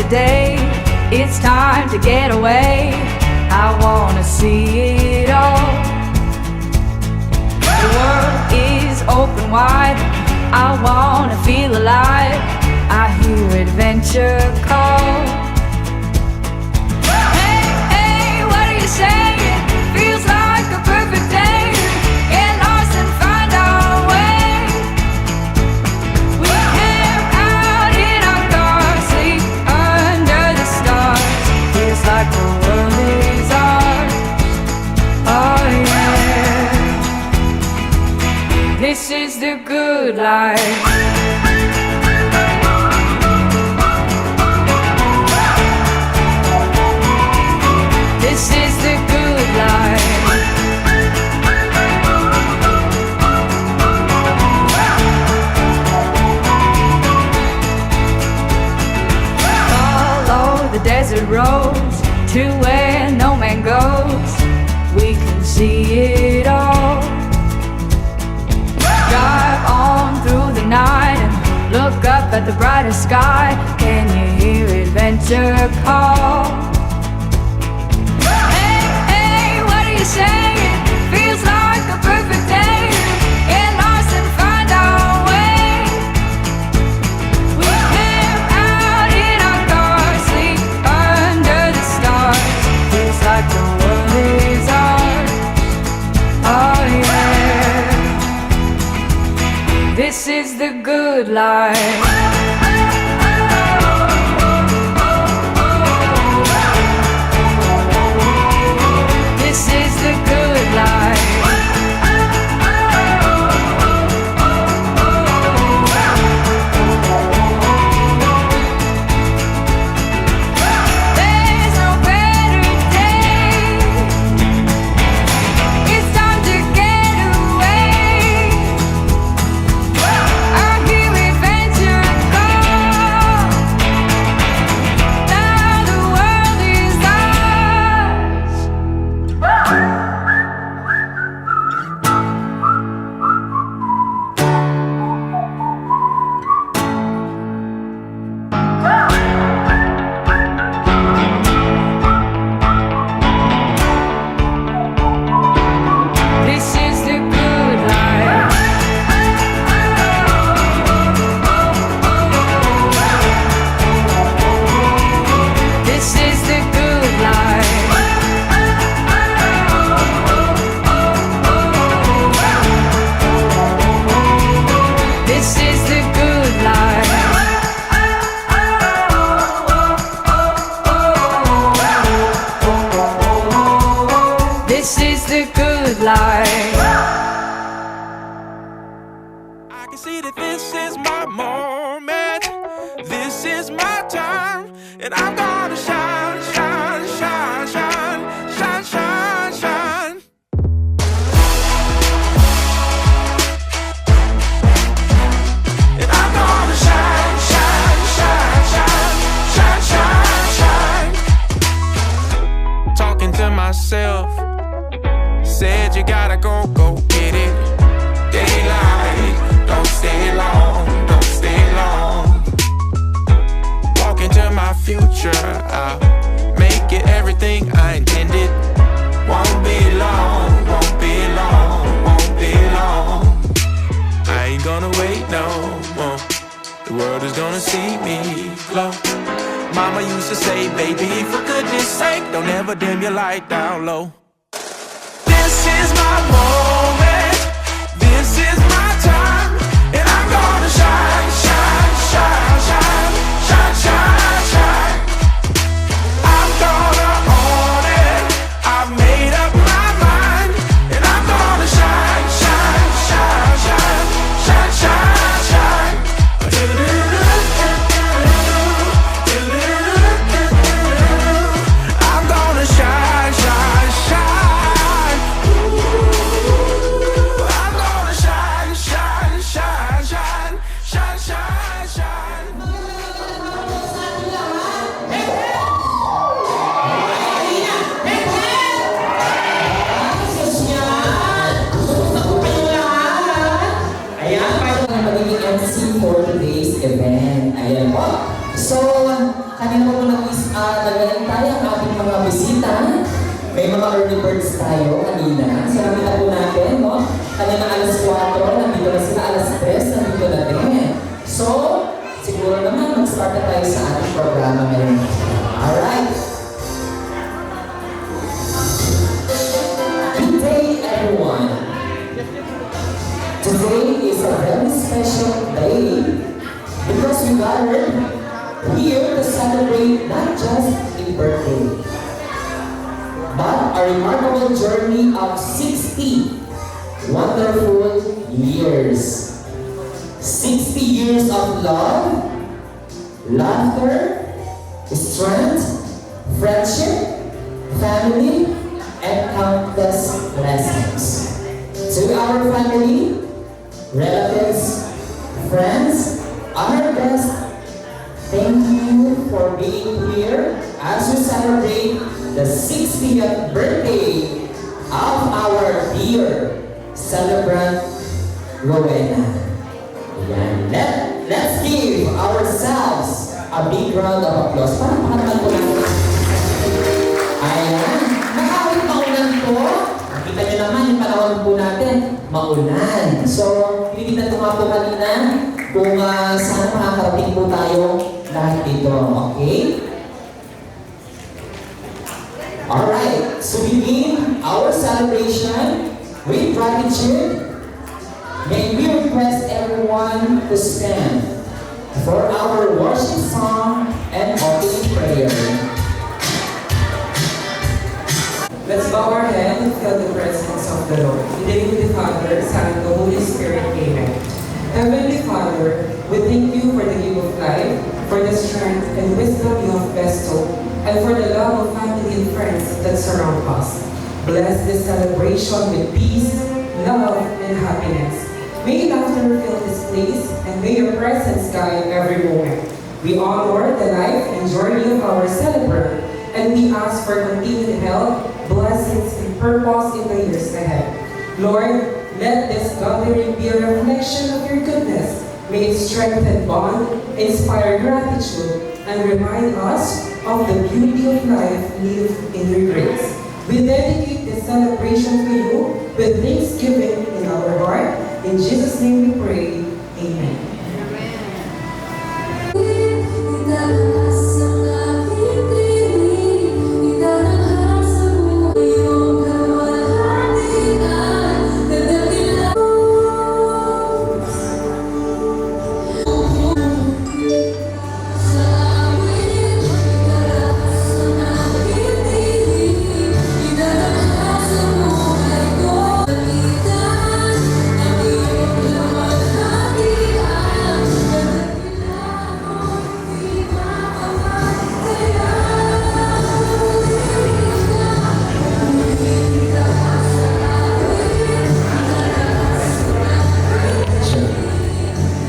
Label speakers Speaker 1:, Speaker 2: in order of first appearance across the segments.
Speaker 1: the day. It's time to get away. I wanna see it all. The world is open wide. I wanna feel alive. I hear adventure call. Hey, hey, what are you saying? Feels like a perfect day. Get lost and find our way. We camp out in our cars, sleep under the stars. Feels like the world is ours. Oh yeah. This is the good life. This is the good life. Follow the desert roads to where no man goes. We can see it all. Drive on through the night and look up at the brightest sky. Can you hear adventure call? Saying, feels like a perfect day. Get lost and find our way. We camp out in our cars, sleep under the stars. Feels like the world is ours. Oh yeah. This is the good life.
Speaker 2: I can see that this is my moment. This is my time. And I'm gonna shine, shine, shine, shine, shine, shine, shine. And I'm gonna shine, shine, shine, shine, shine, shine, shine. Talking to myself, said you gotta go get it. Daylight, don't stay long, don't stay long. Walk into my future, I'll make it everything I intended. Won't be long, won't be long, won't be long. I ain't gonna wait no more. The world is gonna see me glow. Mama used to say, baby, for goodness sake, don't ever dim your light down low. This is my moment, this is my time, and I'm gonna shine, shine, shine, shine, shine, shine, shine. I'm gonna own it, I've made up my mind, and I'm gonna shine, shine, shine, shine, shine, shine, shine. I'm gonna shine, shine, shine. I'm gonna shine, shine, shine, shine, shine, shine, shine.
Speaker 3: Ayan, paano nga magiging MC for today's event? Ayan po. So, kanina po nag-antay ang ating mga bisita. May mga early birds tayo kanina. Sinabi na po natin, no? Kanina alas 4, nandito na sila, alas 3, nandito na din. So, siguro naman, mag-start na tayo sa ating programa ngayon. Alright. Good day, everyone. Today is a very special day because we gathered here to celebrate not just a birthday, but a remarkable journey of 60 wonderful years. 60 years of love, laughter, strength, friendship, family, and countless blessings. To our family, relatives, friends, our guests, thank you for being here as we celebrate the 60th birthday of our dear celebrant, Rowena. Ayan. Let's give ourselves a big round of applause. Parang naman po natin. Ayan. Nakawit maulan po. Nakita nyo naman yung panahon po natin, maulan. So, pilitan ko nga po kanina kung saan makakarating po tayo lahat dito. Okay? Alright, so begin our celebration with gratitude. May we request everyone to stand for our worship song and opening prayer.
Speaker 4: Let's bow our head and feel the presence of the Lord. In the name of the Father, Son, and the Holy Spirit, Amen. Heavenly Father, we thank you for the gift of life, for the strength and wisdom you have bestowed, and for the love of family and friends that surround us. Bless this celebration with peace, love, and happiness. May laughter fill this place, and may your presence guide every moment. We honor the life and journey of our celebrant, and we ask for continued health, blessings, and purpose in the years ahead. Lord, let this gathering be a reflection of your goodness. May it strengthen bond, inspire gratitude, and remind us of the beauty of life lived in your grace. We dedicate this celebration to you with thanksgiving in our heart. In Jesus' name we pray. Amen.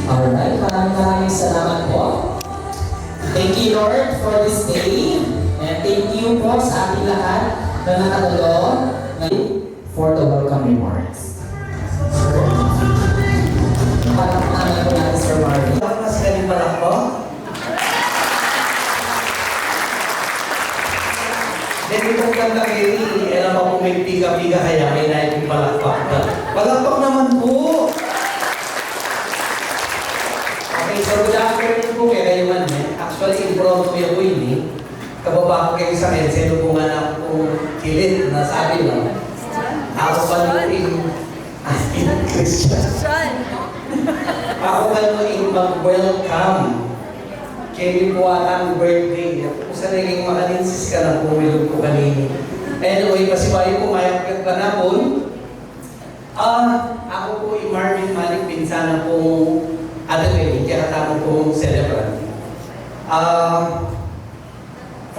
Speaker 3: Alright, maraming salamat po. Thank you, Lord, for this day. And thank you po sa ating lahat na nakatalo for the welcome remarks. Palakpakan po natin, Sir Marvin.
Speaker 5: Mas galing pala ko. Hindi ko ganda kayo, alam mo kung may piga-piga kaya may naik yung palakpak na. Palakpak naman po! Okay, so good afternoon po kaya kayo man eh. Actually, in-front ko yung yun eh. Kababa ko kayo sa akin, sino po nga na kung kilit na sabi lang. Ako pa yung Christian. Ako pa yung mag-welcome. Kaya po ang birthday. Kung sa naging makalinsis ka na pumilog ko kanini. Anyway, pasibayo po mayakit ka na po. Ako po yung Marvin Malik, pinsana pong Adelaide, kaya katamo pong celebrant.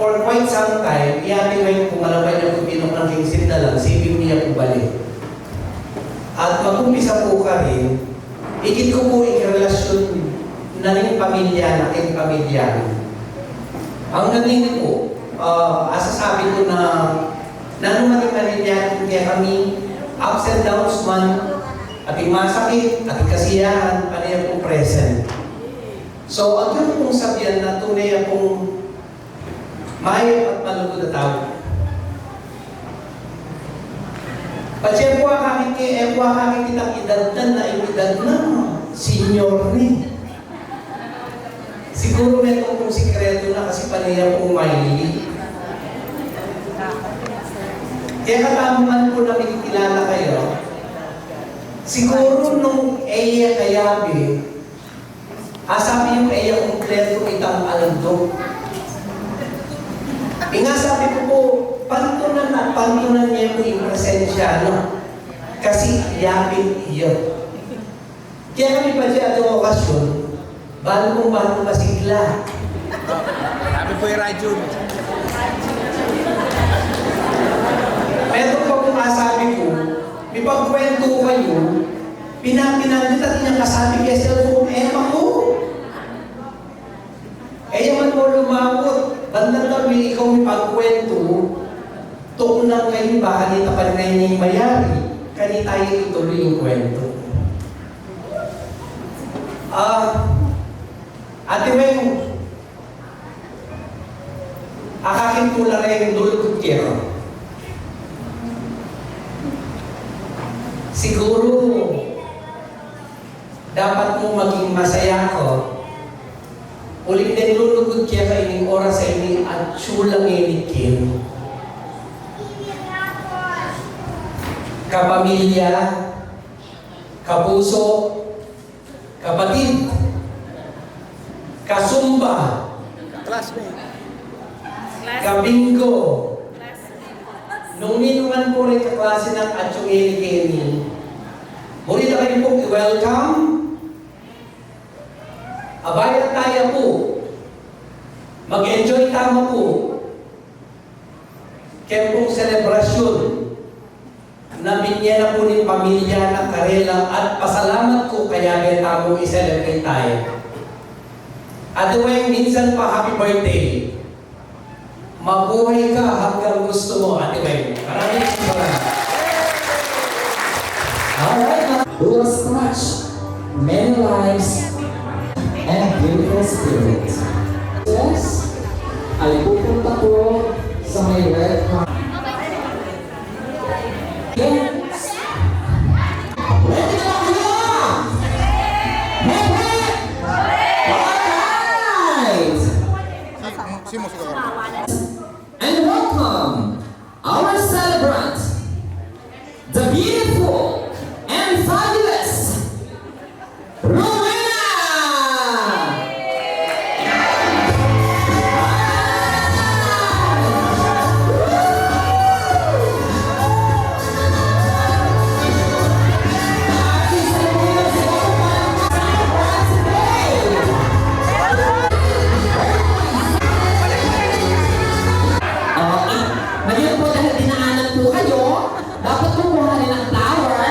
Speaker 5: For quite some time, iyatin ngayon kung malabay na kung pinok ng kingsit na lang, sipin niya po balik. At mag-umpisa po ka rin, ikit ko po yung relasyon na rin pamilya, nating pamilya. Ang naging po, asasabi ko na nanumating na rin yan, kaya kami ups and downs man, ating masakit, ating kasiyahan, panaya pong present. So, ang yun pong sabihan na tunay pong May at malugod na tao. Pati po kakit kitang edad na edad na senior ni. Siguro may itong sikreto na kasi paniya pong maili. Kaya katamuhan po na kilala kayo. Siguro nung Eya Kayabi, sabi yung Eya kumpleto itang aldo. Nga sabi ko po, pantunan niya po yung presensya, no? Kasi yapin iyo. Kaya kami pa siya atong okasyon, bago masigla.
Speaker 6: Sabi po yung radyo.
Speaker 5: Pero po kung masabi ko, may pagkwento kayo, pinapinandit at niya kasabi kaya cellphone, ko. Yaman mo lumawot, bandang kami ikaw may pagkwento, tuunang ngayon ba, kanita pa rin ngayon yung mayari, kanita tayo ituloy yung kwento. Ate Weng, akakin po lang rin yung dulot kero. Siguro, dapat mo maging masaya ko. Ulit din lulugod kaya kaining oras sa ini at sulang inikin. Kapamilya, kapuso, kapatid, kasumba,
Speaker 6: Classmate.
Speaker 5: kabingo, nung minuman po rin kaklase ng Atsyong Eligeni, muli na kayo pong i-welcome. Abay at tayo po. Mag-enjoy tama po. Kaya pong selebrasyon na binyan na po ng pamilya ng Karela at pasalamat ko kaya beta mo i-celebrate tayo. At Weng, minsan pa happy birthday. Mabuhay ka hanggang gusto mo, Ate Weng. Maraming salamat.
Speaker 3: Alright, we will touch many lives and beautiful spirits. Yes, ay pupunta po sa may red carpet. Yes. Ready na kayo? Hip hip! Alright! And welcome our celebrant, the beautiful and fabulous Rowena! Ngayon po dahil dinaanan po kayo, dapat kumuha rin ng flowers.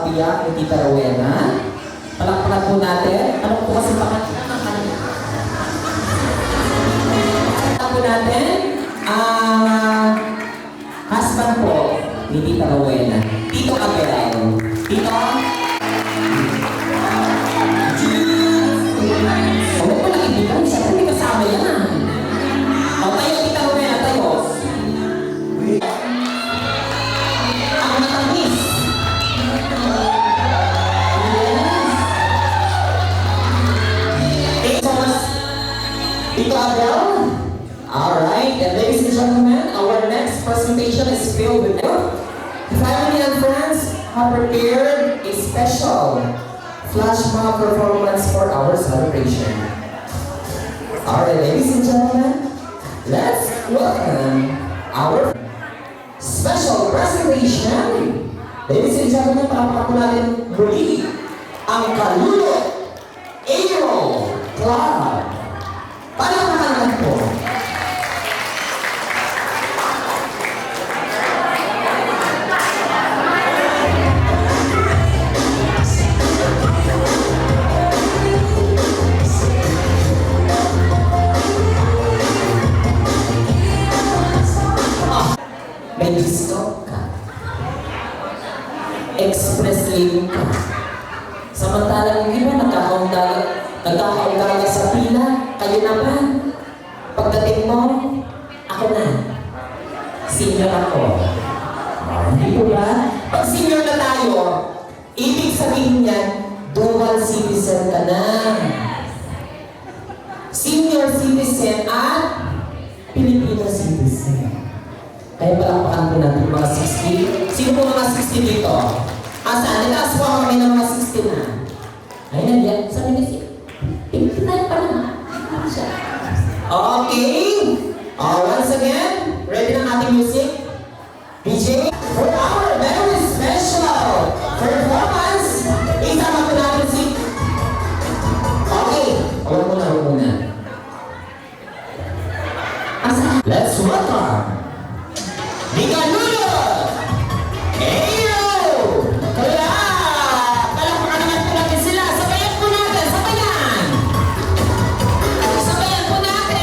Speaker 3: pabiyak ni Tita Rowena. Palakpakan po natin. Ano po kasi po natin ang husband po ni Tita Rowena. Tito Abel. Tito? Huwag mo lang ibigan. Siyempre may kasama yan. O tayo, Tita Rowena, tayo. Ang matamis. Yes. Thank you so much, Tito Abel. Alright, and ladies and gentlemen, our next presentation is filled with family and friends have prepared a special flash mob performance for our celebration. Alright, ladies and gentlemen, let's welcome our special presentation. Ladies and gentlemen, palakpakan po natin muli ang Kalulot Aero Club. Palakpakan natin po. May discount ka. Express lane ka. Samantalang yung iba nagkakaundaga sa pila, kayo naman. Pagdating mo, ako na. Senior ako. Hindi po ba? Pag senior na tayo, ibig sabihin niyan, dual citizen ka na. Senior citizen at Filipino citizen. Kaya palakpakan po natin mga 60. Sino po mga 60 dito? Saan? Itaas po kami ng mga 60 na. Ay, nandiyan. Sabi niya si 59 pa naman. Okay. Once again, ready ng ating music? DJ, for our very special performance, isama po natin si... Okay. Huwag muna. Let's welcome di Kalulot Aero Club! Palakpakan naman po natin sila. Sabayan po natin. Sabayan po natin.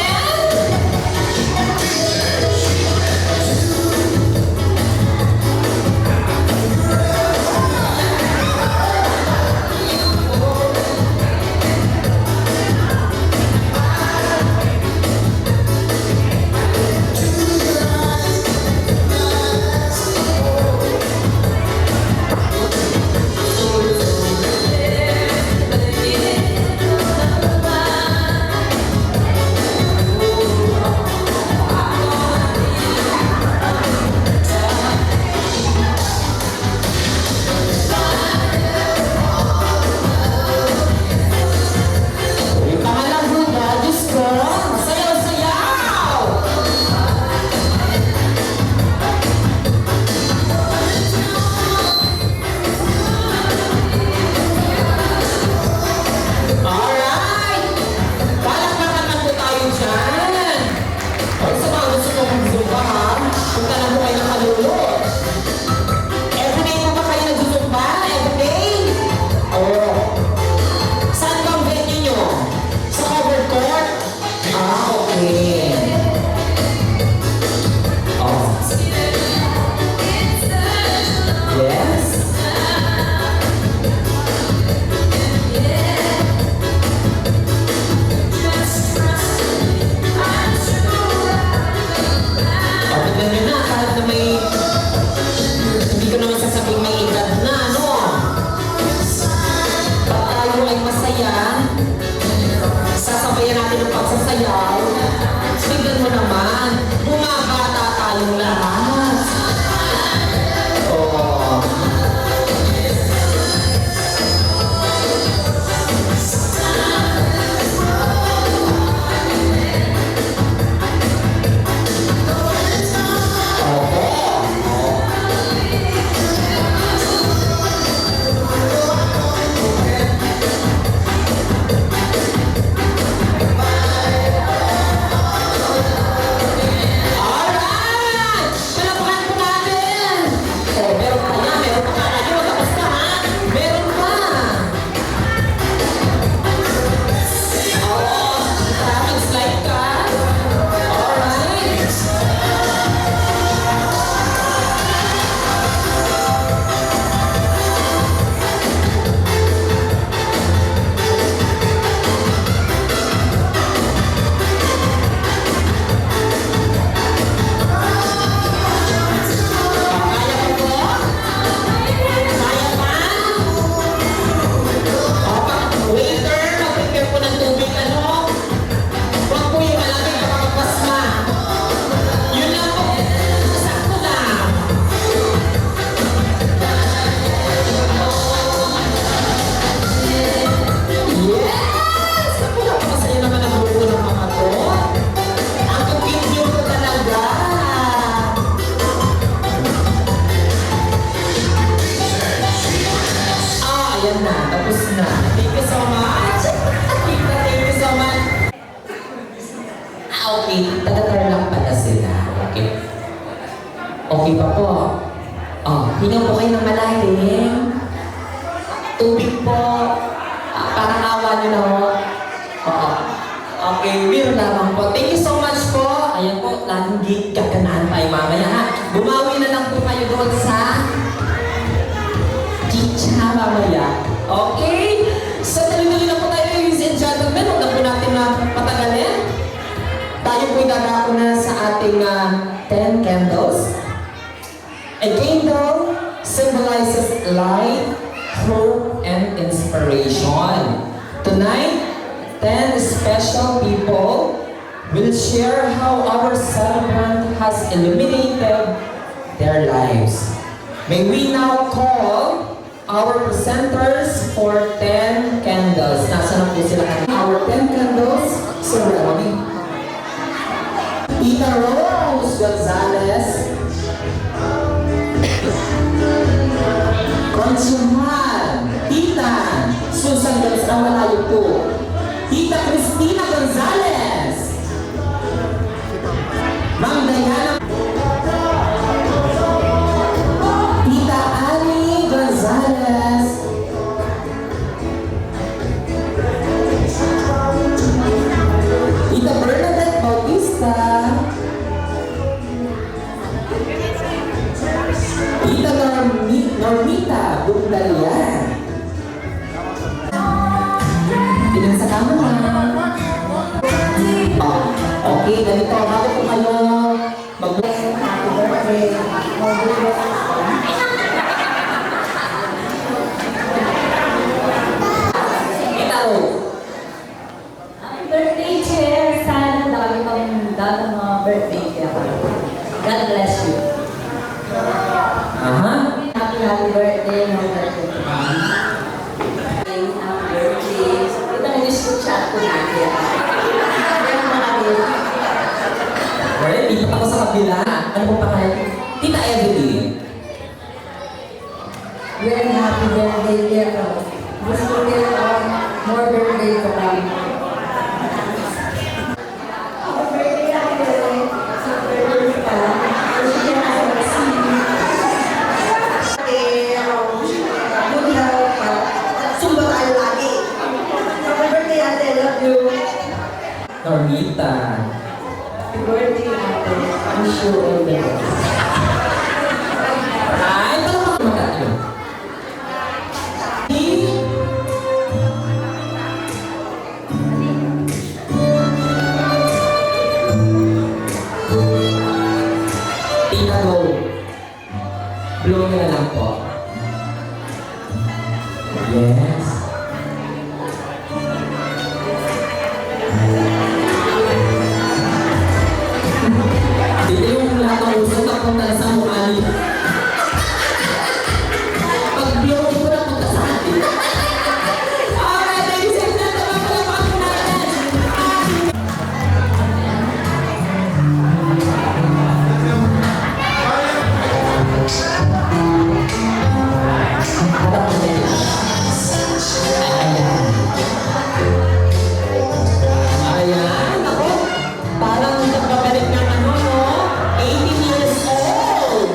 Speaker 3: Okay, taga-Tarlac pala sila. Okay. Okay pa po. Oh, hinga po kayo ng malalim. Tubig po. Parang awa nyo na ho. Oo. Okay, we're lamang po. Thank you so much po. Ayan po, laging gaganahan tayo mamaya ha. Bumawi na lang po kayo doon sa chicha mamaya. Okay? So, tuloy-tuloy na po tayo, ladies and gentlemen. Huwag na po natin na patagalin. Tayo po'y dadako na sa ating 10 candles. A candle symbolizes light, hope, and inspiration. Tonight, 10 special people will share how our celebrant has illuminated their lives. May we now call our presenters for 10 candles. Nasaan na po sila? Our 10 candles ceremony. Tita Rose Gonzalez, Consumal, Tita Susan Gonzalez, malayo po. Tita Cristina Gonzalez, Ma'am Diana, Tita Annie Gonzalez, Tita Bernadette Bautista, Tita Normita Bundalian. Ilan sa kama na? Okay, ganito. Bago po kayo happy birthday. Ikaw.
Speaker 7: Happy birthday, Chair! Sana dami pang dalang mga birthday kaya. God bless you.
Speaker 3: Aha.
Speaker 7: Happy birthday, mga birthday. Happy birthday. Ito na yung chat ko natin. Kaya mga birthday.
Speaker 3: Well, dito ako sa kabila. Ano po pangalan? Tita Evelyn.
Speaker 7: Very happy birthday, dear. Gusto ko more birthday to come. Happy birthday, happy birthday. Super birthday ka. Gusto ko na good health. Sumba tayo lagi. Happy birthday, ate. Love you.
Speaker 3: Normita.
Speaker 7: Happy birthday, ate. Wish you all the best.
Speaker 3: Ay, ito lang ako magkakayo. Tita Go. Blow na lang po. Yes. Dito yung lahat ng uso na punta sa mukha niyo. Pag-blow ko na punta sa atin. Alright, ladies and gentlemen, palapakin natin. Harap mo na yun. Ayan, ako. Parang nagbabalik ng ano, no? 18 years old.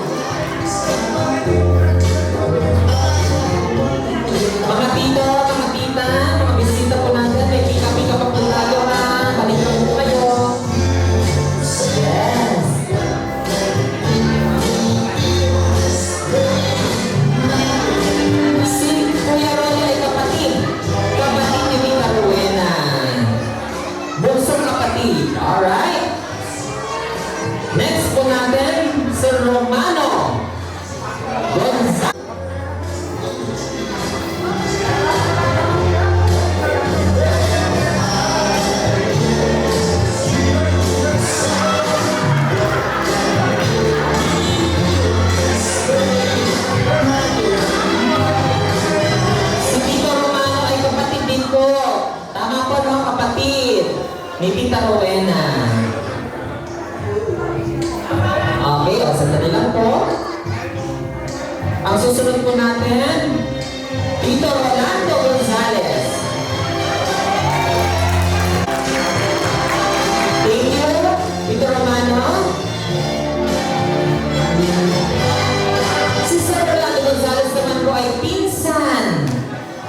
Speaker 3: Mga tito, mga tita, mga bisita po natin, may pika-pika pa po tayo ha. Balik lang po kayo. Yes. Si Kuya Roy ay kapatid. Kapatid ni Tita Rowena. Bunsong kapatid. Alright? Next po natin, si Romano Gonzalez. Si Tito Romano ay kapatid din po. Tama po no, kapatid ni Tita Rowena. Okay, o, sandali lang po.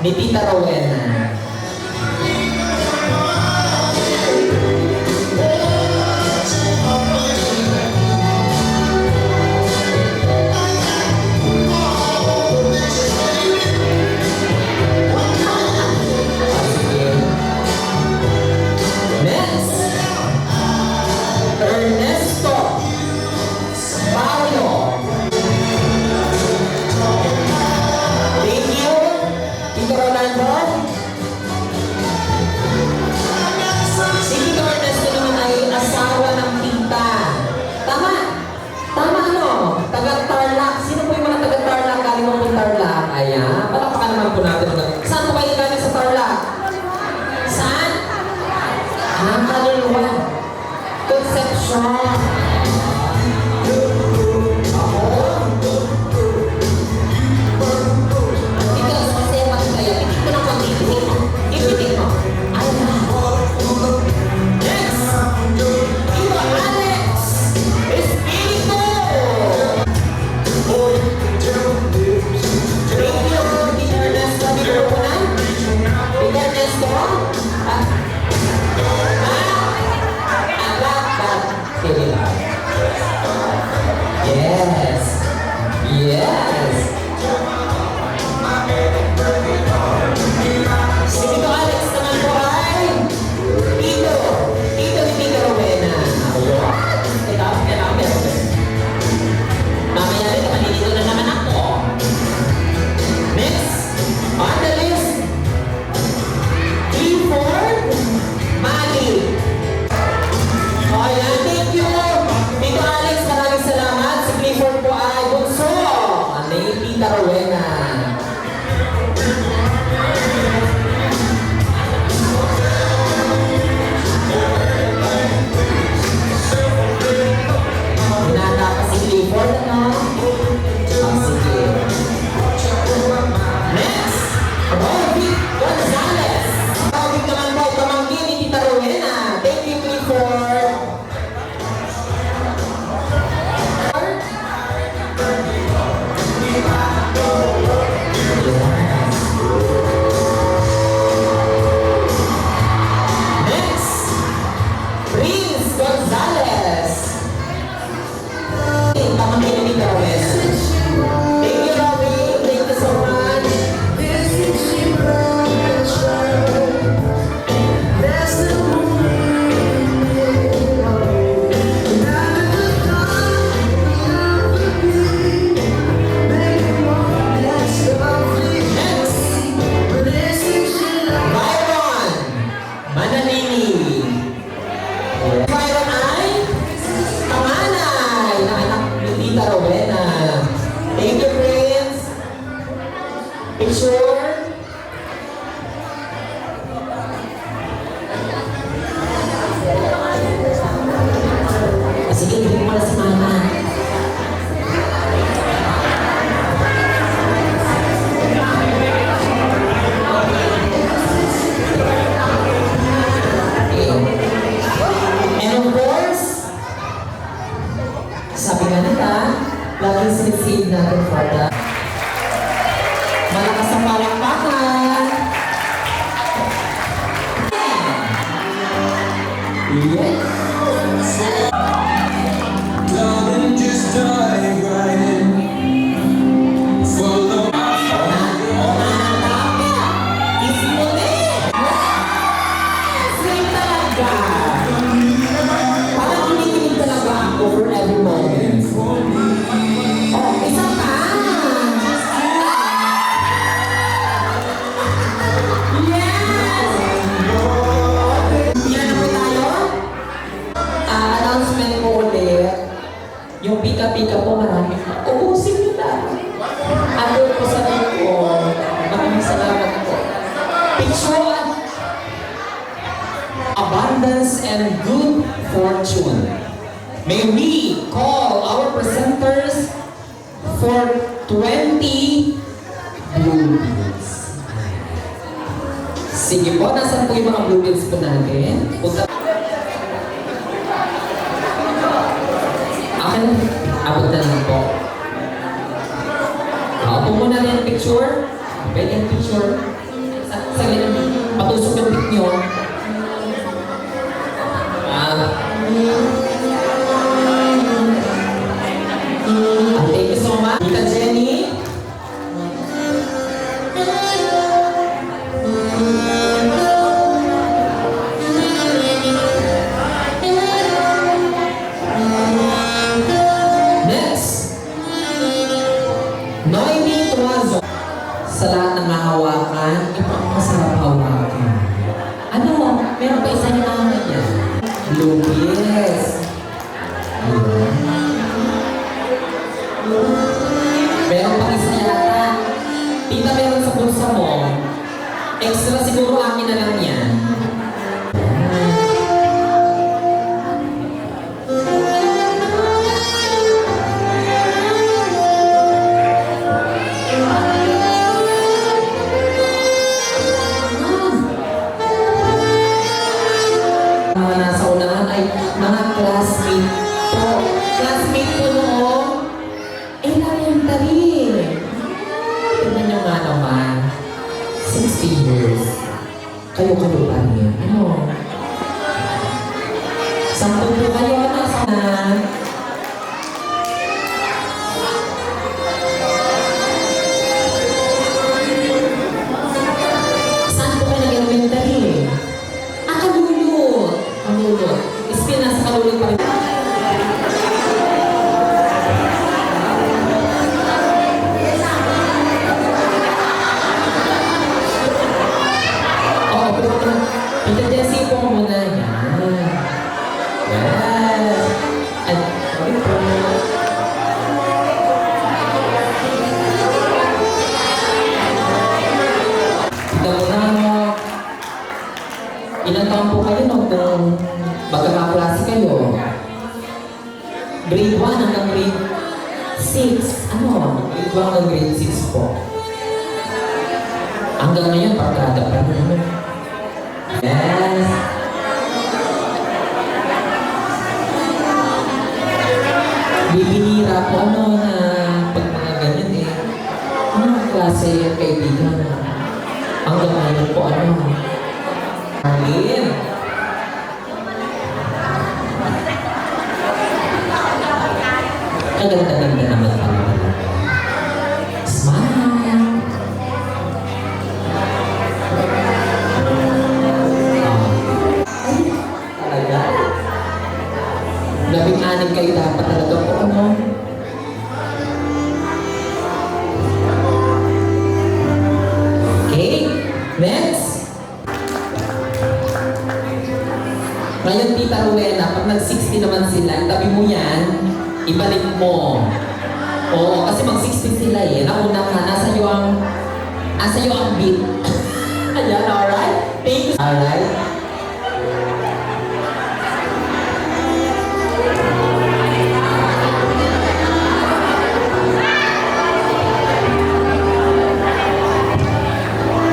Speaker 3: ni Tita Rowena. Next, Ernesto Paulo. Thank you, Tito Rolando. Si Tito Ernesto naman ay asawa ng tita. Tama? Tama ano? Taga-Tarlac. Sino po yung mga taga-Tarlac? Galing mo po Tarlac. Ayan. Palakpakan naman po natin. Saan po kayo galing sa Tarlac? Saan? Kaluluwa. Concepcion. Ikaw, kasi magkaya. Itik ko ng konti. Ipitik mo. Ayan. Next. Tito Alex Espiritu. Thank you, Tito Ernesto. Tito Rowena. Tito Ernesto. Yes. Yes. Si Tito Alex naman po ay Tito ni Tito Rowena. Ito, mamaya rin, malilito na naman ako. Next, on the list, Clifford Mali. Ayan, thank you. Tito Alex, maraming salamat. Si Clifford po ay bunso. Ano yung Tita Rowena? Hinata pa si Clifford, ano? Sige. Next, Rovic Gonzalez. Rovic naman po, pamangkin ni Tita Rowena. Thank you, Clifford. Next, Prince Gonzalez. Pamangkin ni Tita Rowena. Thank you, Robbie. Thank you so much. Byron Manalini. Byron ay panganay na anak ni Tita Rowena. Thank you, Prince. Picture. Sige, hindi mo na si Mama. And of course, sabi nga nila, laging sinisave natin for that. Malakas ang palakpakan. Yes.
Speaker 2: Darling, just dive right in. Follow
Speaker 3: Sweet talaga. Parang kinikilig talaga ako for every moment. Oh, isa pa. Yes! Yan na po tayo. Announcement po ulit. Yung pika-pika po marami. Ubusin nyo na. Ano po sa ko. Maraming salamat po. Picture. Abundance and good fortune. May we call our presenters for 20 blue beans. Sige po, nasan po yung mga blue beans po natin? Punta. Akin, abot na lang po. Upo muna rin picture. Pwede yung picture. Saglit, patusok yung pick nyo. Thank you so much. Tita Jenny. Next. Noemi Tuazo. Sa lahat ng mahawakan, ito masarap hawakan. Ano? Meron pa isa yung naman niya. Lupis. Meron pa isa yata. Tita, meron sa bulsa mo. Extra siguro akin na lang yan. Mga nasa unahan ay mga classmate po. Classmate po noong elementary. Tignan nyo nga naman. 60 years. Kayo-kayo pa rin. Ano? Sampu po kayo. Ano? Saan po kayo nag-elementary? Kalulot. Kalulot. Ispin nasa kalulot pa rin. Oo, pero Tita Jessie po muna yan. Yes. At, sorry po. Tita muna mo. Ilang taon po kayo nung magkakaklase kayo? Grade 1 hanggang grade 6. Ano? Grade 1 hanggang grade 6 po. Hanggang ngayon, pagkada pa rin. Yes. Bibihira po ano na pag mga ganyan eh. Ano klase yung kaibigan? Hanggang ngayon po ano? Arlene. Kaganda-ganda naman pala. Smile. Talaga? Labing-anim kayo dapat talaga po ano? Okay, next. Ngayon, Tita Rowena, pag nag-60 naman sila, itabi mo yan, ibalik mo. Oo, kasi mag-60 sila eh. Nauna ka, nasa iyo ang beat. Ayan, alright? Thank you. Alright?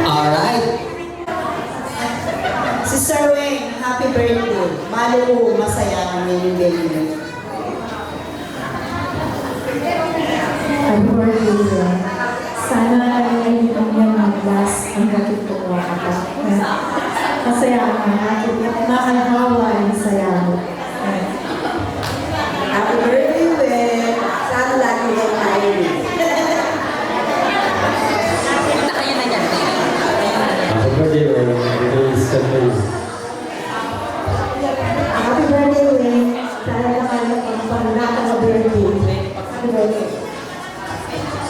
Speaker 3: Alright.
Speaker 8: Si Sir Wayne, happy birthday. Malo, masaya kami yung day niyo.
Speaker 9: Happy birthday. Sana ay ang iyong maglas ang gatito ko ako. Masaya ka na. Nakakahawa yung saya mo.
Speaker 8: Happy birthday, Wayne. Sana lagi daw tayo.
Speaker 10: Happy birthday,
Speaker 9: Happy birthday, Wayne. Sana nakalap ang pang-nakaka-birthday. Happy birthday.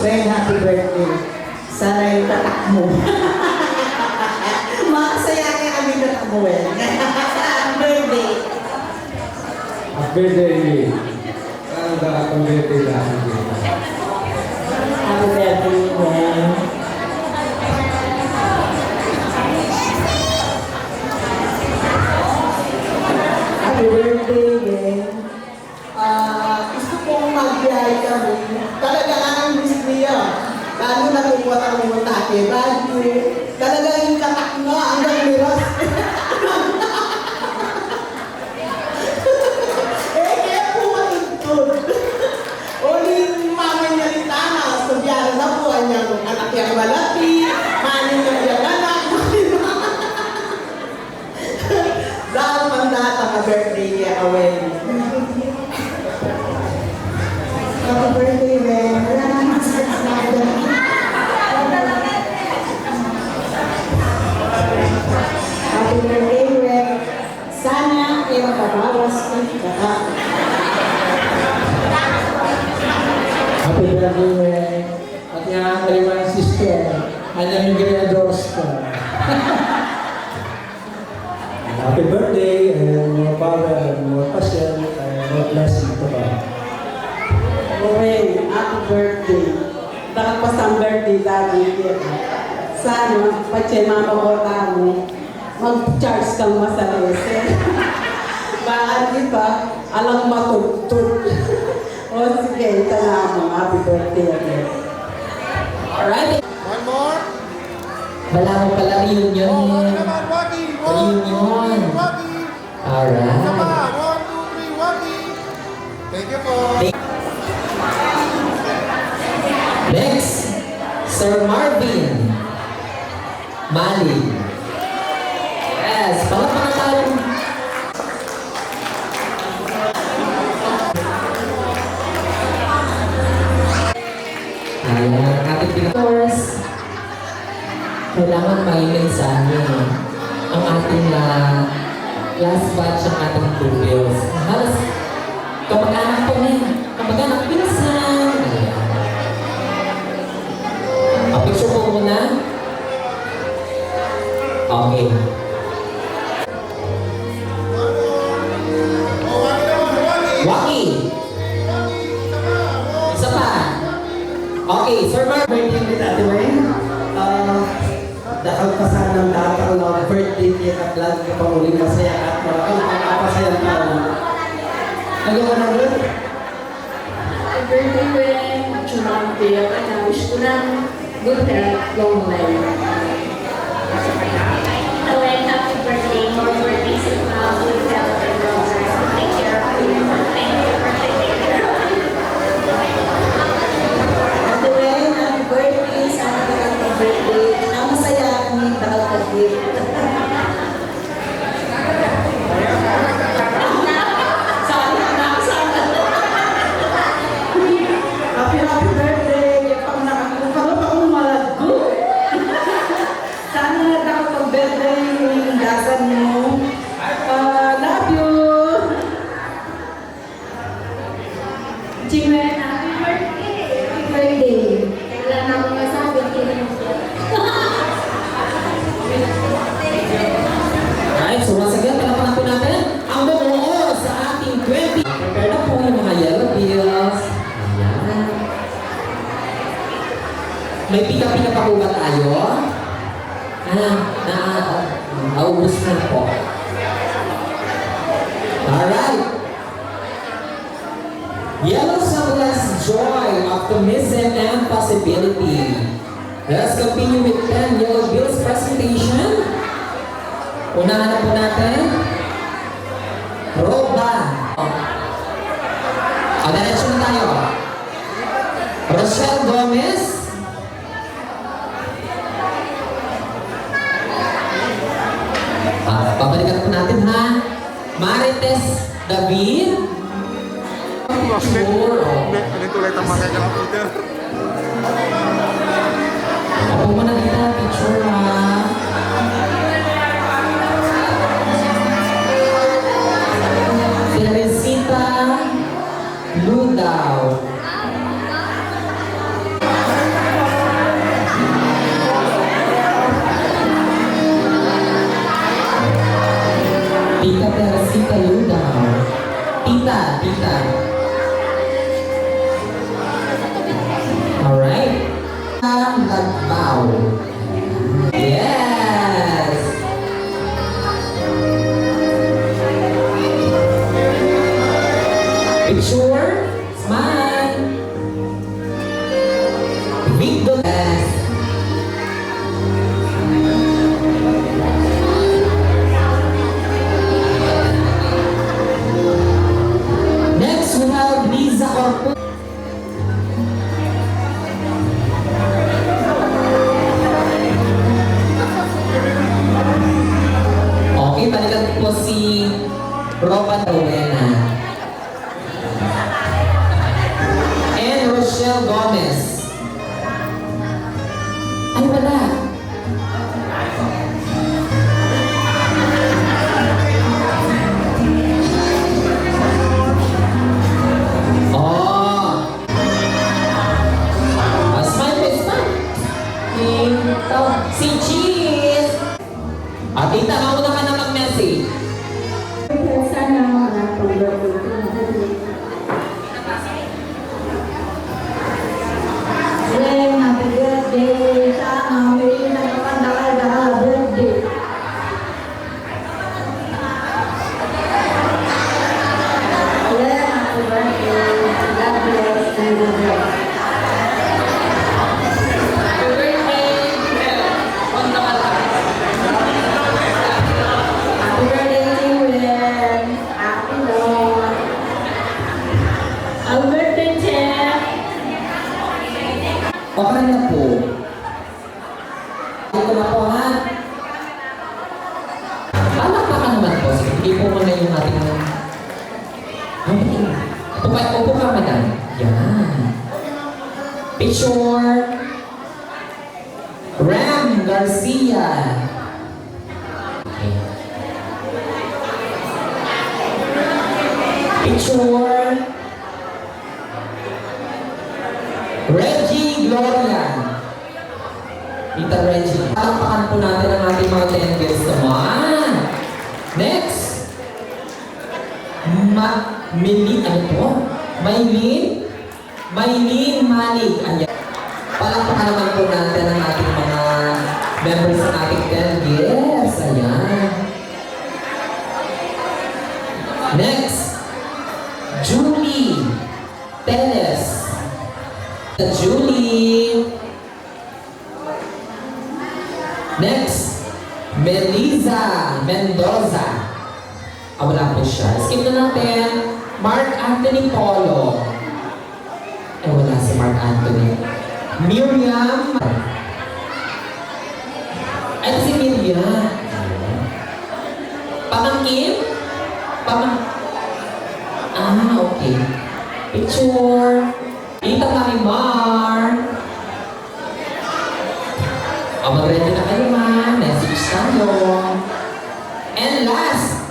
Speaker 8: Wayne, happy birthday. Sana yung tatak mo. Makasaya niya kami tatak mo, Wayne. Happy birthday.
Speaker 10: Happy birthday. Sana akong birthday lang.
Speaker 8: Happy birthday, Wayne. Happy birthday, Wayne. Gusto kong magbiyahe kami. Talaga ang miss niya. Lalo na kung wala kang matake. Radyo. Talaga yung katak mo hanggang miras. Kaya po matutod. O yung mama niya rin tama. Sabihan na po niya kung anak yung malaki. Mani niya yung anak. Wen. Happy birthday, Wen. Wala naman sex na ako. Happy birthday, Wen. Sana ay makabawas ng kata.
Speaker 10: Happy birthday, Wen. At yan, kalimang sister. Alam yung grenadors ko. Happy birthday, and more power, and more passion, and more blessing to God.
Speaker 8: Wen, happy birthday. Dapat pa sa birthday lagi kita. Sana, pati mama ko mo, mag-charge kang masalese. Bakit di ba? Alang matutut. O sige, tala mo. Happy birthday again.
Speaker 3: Alright.
Speaker 6: One more.
Speaker 3: Wala mo pala reunion.
Speaker 6: Come on, Waki.
Speaker 3: Reunion.
Speaker 6: Waki.
Speaker 3: Alright.
Speaker 6: Come on. 1, 2, 3, Waki. Thank you po.
Speaker 3: Next, Sir Marvin Mali. Yes, palakpakan tayo. Ayan, ating pinag-course. Kailangan may mensahe ang ating last batch ng ating pupils. Halos kamag-anak po na yun. Kamag-anak pinsan. Ayan. Picture po muna. Okay. Waki. Isa pa. Okay, Sir Mark.
Speaker 8: Birthday ni Ate Wen. Dahil pa sana ng datang na birthday niya at lagi ka pa muling masaya at maraming pagkapasayang taon. Ayaw ka na rin?
Speaker 9: Happy birthday, Wen. Chumante. At wish ko ng good health, long life.
Speaker 7: Wen, happy birthday. More birthdays and good health and long life. Take care of you. Thank you for taking care of you.
Speaker 8: Ate Wen, happy birthday. Sana ka ng birthday. Namasaya kami dahil ka-gift. Happy birthday! Pag nakakalo pa akong malago. Sana na daw pag-birthday yung dasan mo. Love you!
Speaker 9: Chingwen, happy birthday. Happy birthday. Wala na akong masabi.
Speaker 3: Alright, so once again, palakpakan po natin ang bumuo sa ating 20. Prepare na po yung mga yellow bills. Ayan. May pika-pika pa po ba tayo? Naubos na po. Alright. Yellow symbolizes joy, optimism, and possibility. Let's continue with 10 yellow bills presentation. Unahan na po natin. Roba. Diretso na tayo. Rochelle Gomez. Pabalikan po natin ha. Marites David. Sure.
Speaker 6: Ganito ulit ang mga computer.
Speaker 3: Ako muna dito, picture ha. Teresita Ludaw. Tita Teresita Ludaw. Tita. Alright. Lagbaw. Yes! Picture. Smile. Victor. Yes. Next, we have Liza Corpus. Okay, balikan po si Roba Dawena. Okay na po. Dito na po ha. Palakpakan naman po. Sige, hindi po muna yung ating... Upo ka, madam. Yan. Picture. Ram Garcia. Okay. Picture. Reggie Gloria. Tita Reggie. Palakpakan po natin ang ating mga 10 guests naman. Next. Ano po? Maylin Malig. Ayan. Palakpakan naman po natin ang ating mga members ng ating 10 guests. Ayan. Next. Julie Teles. Julie. Next, Melissa Mendoza. Wala po siya. Skip na natin. Mark Anthony Polo. Wala si Mark Anthony. Miriam. Ito si Miriam. Pamangkin? Okay. Picture. Tita Marimar. Mag-ready na kayo man. Message tayo. And last,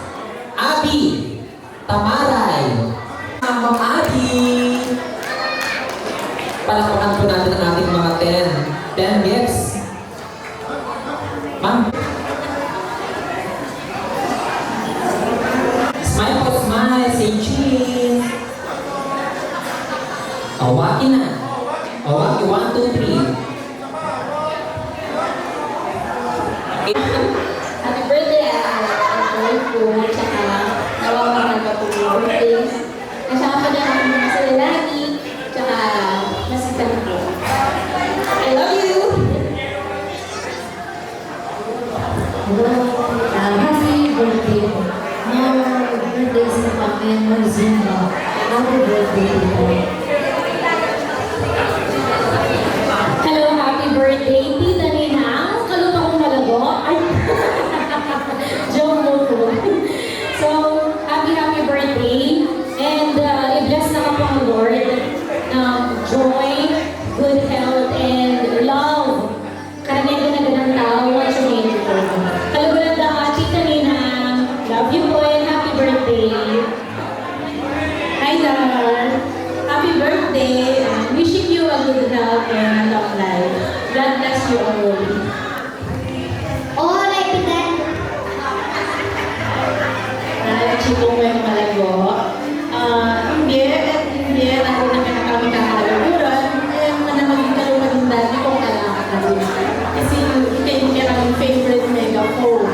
Speaker 3: Abby Tamaray. Ma'am Abby. Palakpakan po natin ang ating mga 10 guests. Ma'am. Smile po, smile. Say cheese. Awaki na. Awaki, 1, 2, 3.
Speaker 7: Happy birthday, Ate ko, tsaka nawawalan ka po yung birthdays. Kasama niya ako mga sa lalaki, tsaka masitan ko. I love you!
Speaker 9: Happy birthday. More birthdays na kami, more Zumba. Happy birthday po.
Speaker 7: Hello, happy birthday, Tita Nina. Kaluto kong malago. Ay, joke mo po. So, happy birthday. And i-bless na ka po ang Lord. Joy, good health, and love. Karamihan ka na ganang tao. What's your name po? Kalugulan ka, Tita Nina. Love you po and happy birthday. Hi, Dar. Happy birthday. Wishing you a good health and a long life. God bless you all.
Speaker 9: Oh, like that.
Speaker 7: Chiko mo yung malago. Hindi, at hindi. Ako na kami kakalaguran. Mana maging kalungan yung dati kong kalakal. Kasi yung kaya favorite megaphone.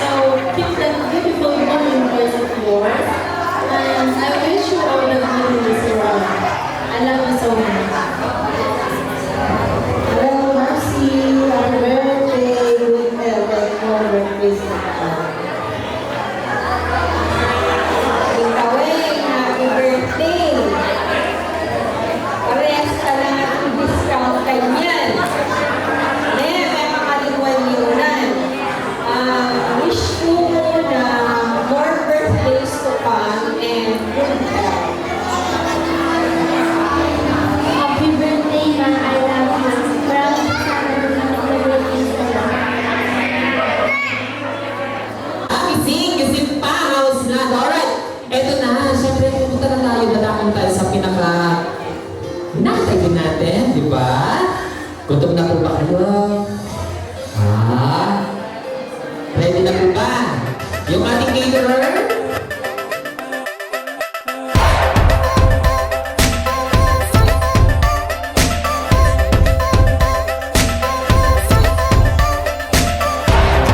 Speaker 7: So, keep that beautiful volume voice of yours. And I wish you all the good in this world. I love you so much.
Speaker 8: Hello, Marcy. Happy birthday. Good health and more birthdays to come.
Speaker 7: Ikawin, happy birthday! Parehas ka lang ang discount kayo yan. May makaliwan-liwanan. Wish ko na more birthdays to come and good health.
Speaker 9: Happy birthday, ma. I love you. Proud sa akin ng mga birthdays ko lang.
Speaker 3: Gising pa, house na. Alright, eto na. Siyempre, pupunta na tayo. Dadakon tayo sa pinaka... Nakatay din natin, di ba? Gutom na po ba kayo? Ready na po ba? Yung ating caterer?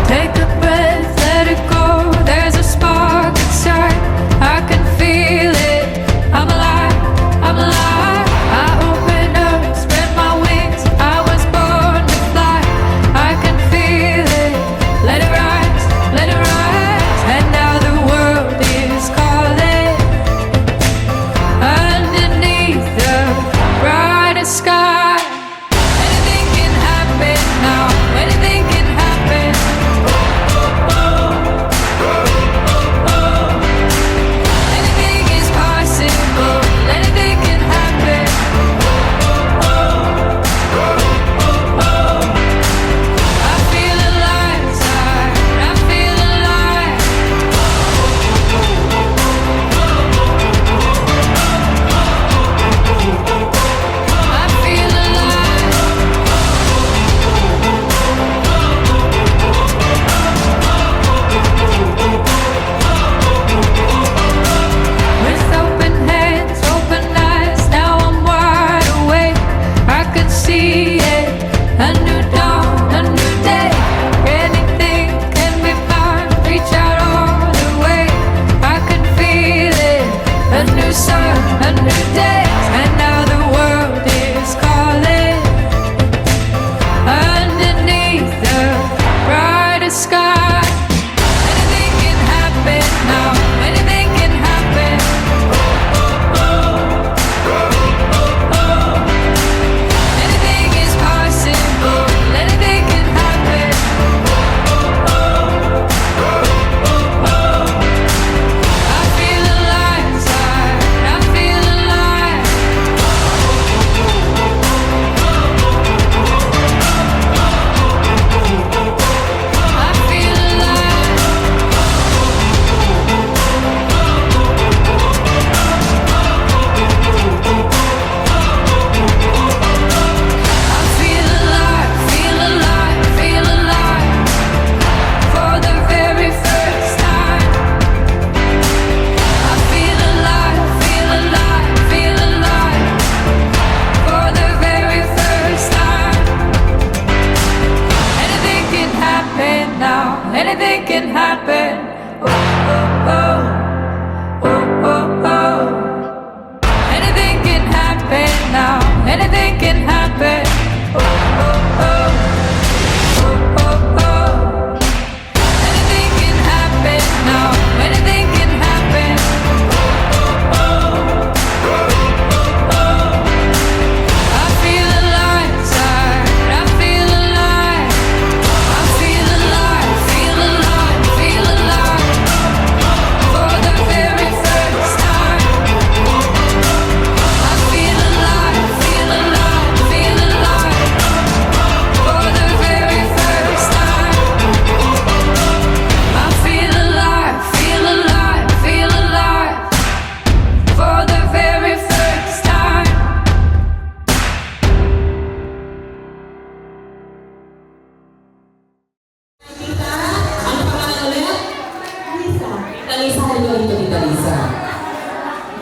Speaker 1: Take a breath, let it go. There's a spark inside. I can feel it. I'm alive, I'm alive. I open up, spread my wings. I was born to fly. I can feel it. Let it rise, and now the world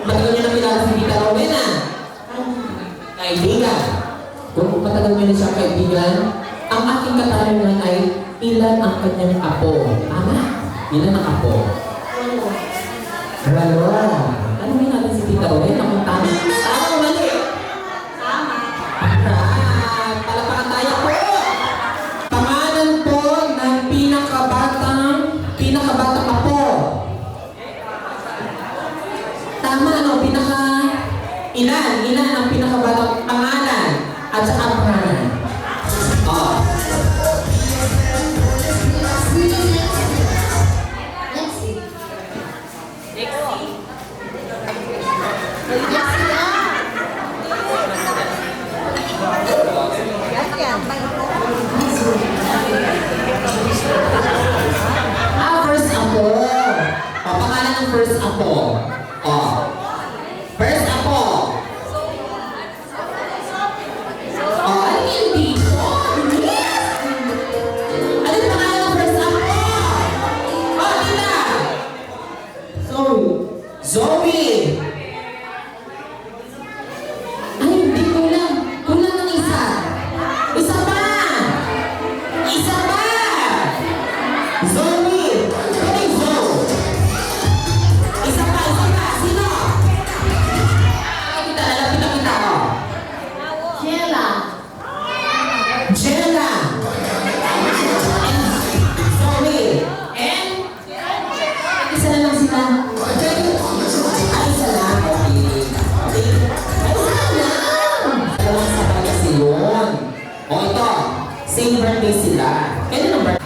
Speaker 3: Matagal niyo na kilala si Tita Rowena. Kaibigan. Kung matagal niyo na siya kaibigan, ang aking katanungan ay, ilan ang kanyang apo? Tama? Ilan ang apo? Dalawa. Ano mo natin si Tita Rowena kung tama? Tama o mali? Tama. Palapakan tayo po. Pangalan po ng pinakabatang apo. Tama, no? Ilan ang pinakabatang pangalan at saka pangalan? Oh. First apo. Oh, pangalan ng first apo. Oh. First apo. Oh, ano yung dito? Ano yung pangalan ng first apo? Oh, Tita! Zoe! Ay, hindi kulang. Kulang ng isa. Isa pa! Isa pa! Zoe! Hey, Zoe! Isa pa! Sino? Kita, lalapit kita ko.
Speaker 7: Jella.
Speaker 3: Jenna! Zoe! And? Isa na lang sila. Ay, isa lang. Okay. Ay, isa lang. Dalawang sabay kasi yun. O ito, same birthday sila. Kailan ang birthday?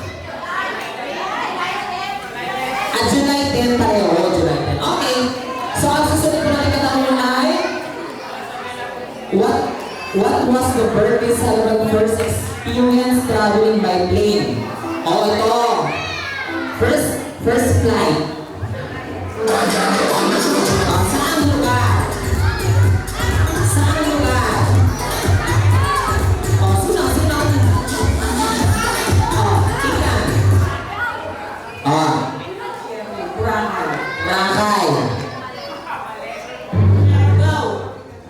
Speaker 3: July 10 pareho. July 10. Okay. So, ang susunod po natin katanungan ay, What was the birthday celebrant first experience traveling by plane? O ito. First flight. Saan lugar? Saan lugar? O, sino? Tingnan. Boracay. Go.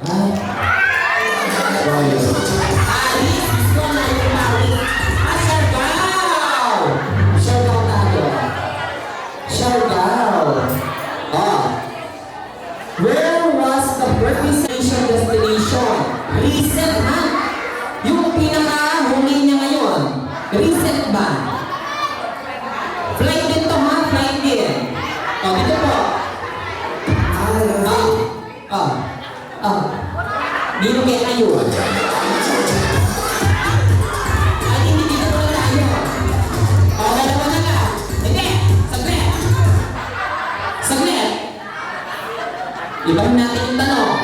Speaker 3: Ay. Aris. Gusto na yung Aris. Siargao. Siargao tayo. Siargao. Where was the birthday station destination? Recent, ha? Yung pinaka-huli niya ngayon. Recent ba? Flight din to, ha? Flight din. Dito po. Dito kaya kayo. Ay, hindi dito po tayo. Dalawa na ka. Hindi, saglit. Saglit. Ibang natin yung tanong.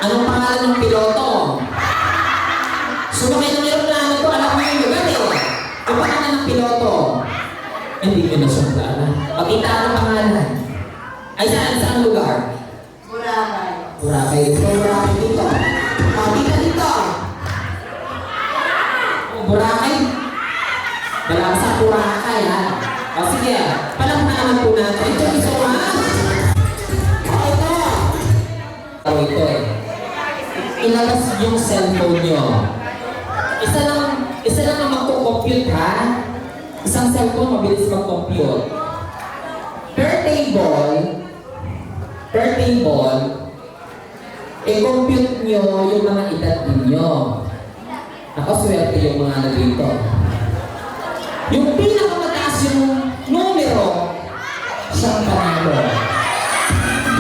Speaker 3: Anong pangalan ng piloto? Sumakay ng aeroplano to, alam mo yung lugar eh. Yung pangalan ng piloto. Hindi ko na siya plana. Pakita ang pangalan. Ay, saan lugar? Boracay. So, Boracay dito. Dito. Boracay. Wala ka sa Boracay, ha? Sige. Palang na naman po natin. Ito, gusto ko, ha? Ito. Ito eh. Ilabas yung cellphone nyo. Isa lang ang magko-compute, ha? Isang cellphone, mabilis mag-compute. Per table, i-compute nyo yung mga edad ninyo. Nakaswerte yung mga nandito. Yung pinakamataas yung numero, siyang panalo.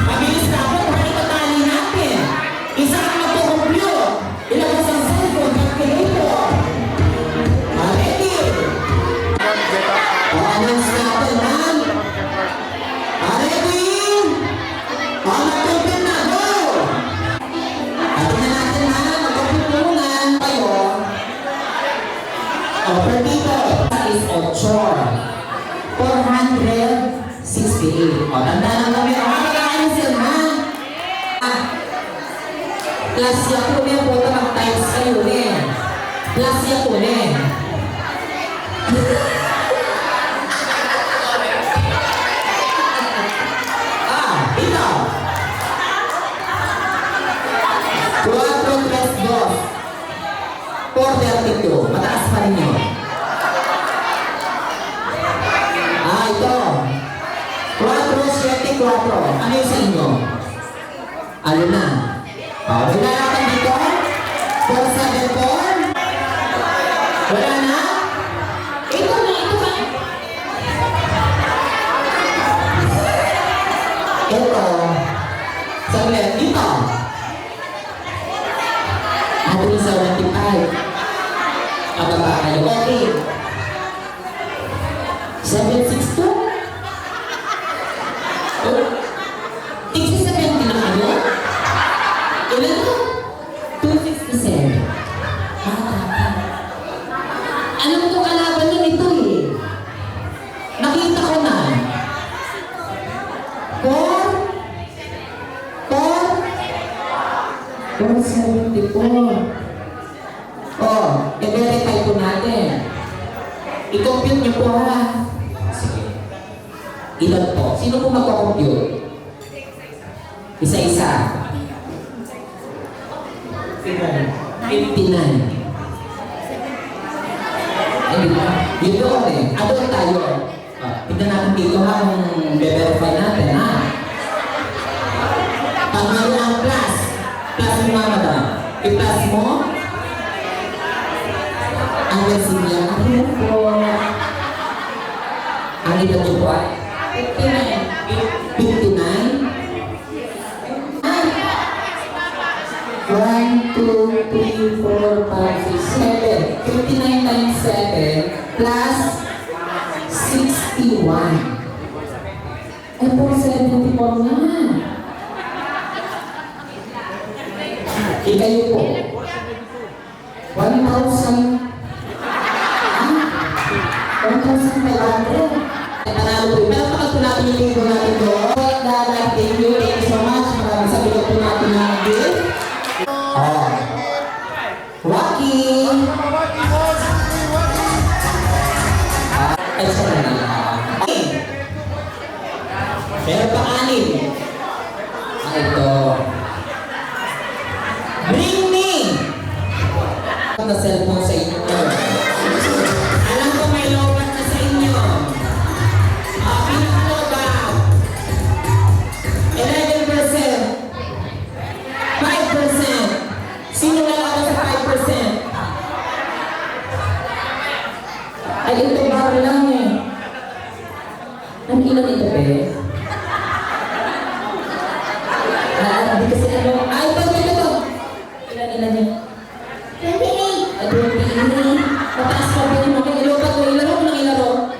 Speaker 3: Mabilis na ako, kung itatali natin. Isa ang magko-compute. Ilabas ang cellphone, calculator. Ready? Announce natin, ha? Ready? Mag-compute na, go! Atin na natin, ha? Mag-compute muna kayo. Per dito is 8. 468. Tanda na kami. Mag-ayusin, ha? Plus yung kunin po ito mag-times kayo rin. Plus yung kunin. Dito. yung sa inyo? Ano na? May lalakan dito? 474? Wala na?
Speaker 7: Ito na, ito ba?
Speaker 3: Ito. Saglit, dito. Ano yung sa 25? Kababa kayo. Okay. 762? Oh, tigsi 70 na kayo? Ilan na? 267. Alam ko kalaban yun ito eh. Nakita ko na. 474. Oh, i-verify po natin. I-compute niyo po ha. Sige. Ilan po? Sino po magko-compute? Isa-isa. 59. Yun doon eh. Doon tayo. Tignan natin dito ha kung be-verify natin ha. Pag mayroon ang plus. Plus mo nga madam. I-plus mo. Ang resilya. Ano po? Ang edad niyo po ay 59. 1, 2, 3, 4, 5, 6, 7. 59 times 7 plus 61. Ay po, 74 na. Ikayo po. 1,000. 1,500. Panalo po. Pero pakal po natin yung linggo natin doon. Thank you so much. Maraming sa bilog po natin na gift. Waki! Ay, siya na lang. Meron pa 6. Ito. Bring me! Na cellphone sa inyo. Alam ko may lobat na sa inyo. Pinaka-lobat. 11%. 5%. Sino na ako sa 5%? Ay, ito baro lang eh. Ano ilan ito be? Hindi kasi ano. Ay, ito. Ilan niya? 28. 28. Mataas pa po yung mga ilobat mo. Ilaro mo ng ilaro.